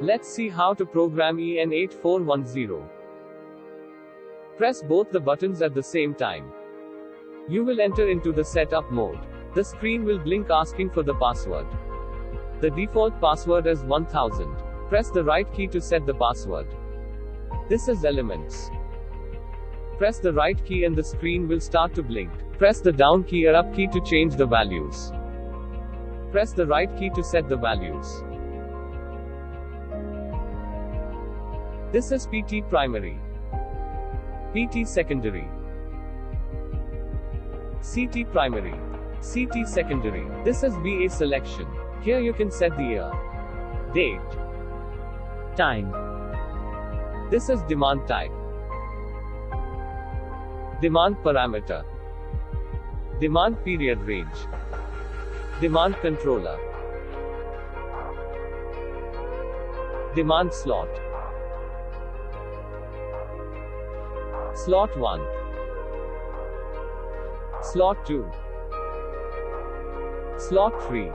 Let's see how to program EN8410. Press both the buttons at the same time. You will enter into the setup mode. The screen will blink asking for the password. The default password is 1000. Press the right key to set the password. This is Elements. Press the right key and the screen will start to blink. Press the down key or up key to change the values. Press the right key to set the values. This is PT primary, PT secondary, CT primary, CT secondary. This is VA selection. Here you can set the year, date, time. This is demand type, demand parameter, demand period range, demand controller, demand slot, slot 1, slot 2, slot 3,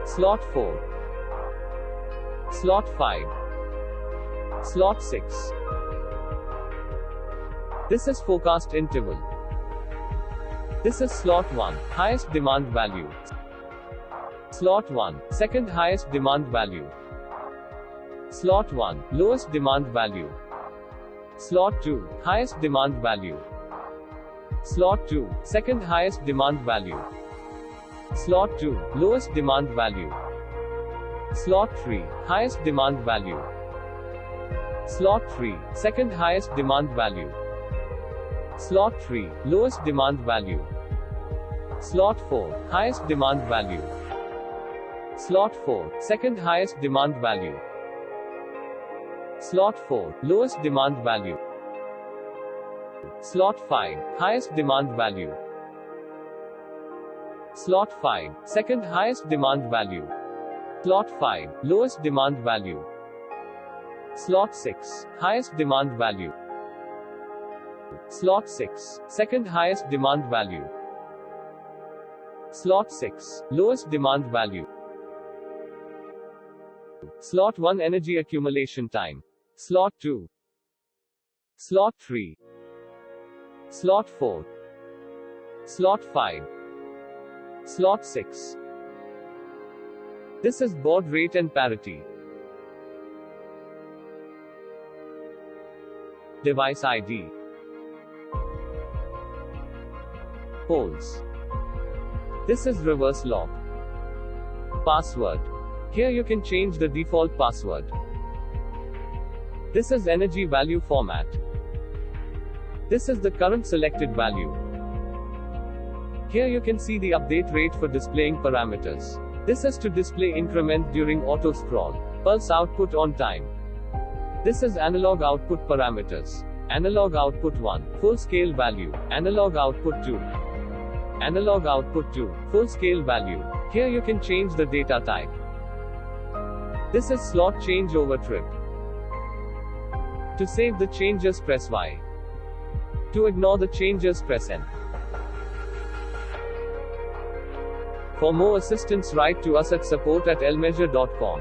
slot 4, slot 5, slot 6. This is forecast interval. This is slot 1, highest demand value. Slot 1, second highest demand value. Slot 1, lowest demand value. Slot 2, highest demand value. Slot 2, second highest demand value. Slot 2, lowest demand value. Slot 3, highest demand value. Slot 3, second highest demand value. Slot 3, lowest demand value. Slot 4, highest demand value. Slot 4, second highest demand value. Slot 4, lowest demand value. Slot 5, highest demand value. Slot 5, second highest demand value. Slot 5, lowest demand value. Slot 6, highest demand value. Slot 6, second highest demand value. Slot 6, lowest demand value. Slot 1, energy accumulation time. Slot 2, Slot 3, Slot 4, Slot 5, Slot 6. This is baud rate and parity. Device ID. Poles. This is reverse lock. Password. Here you can change the default password. This is energy value format. This is the current selected value. Here you can see the update rate for displaying parameters. This is to display increment during auto scroll. Pulse output on time. This is analog output parameters. Analog output 1, full scale value. Analog output 2. Analog output 2, full scale value. Here you can change the data type. This is slot changeover trip. To save the changes, press Y. To ignore the changes, press N. For more assistance, write to us at support@elmeasure.com.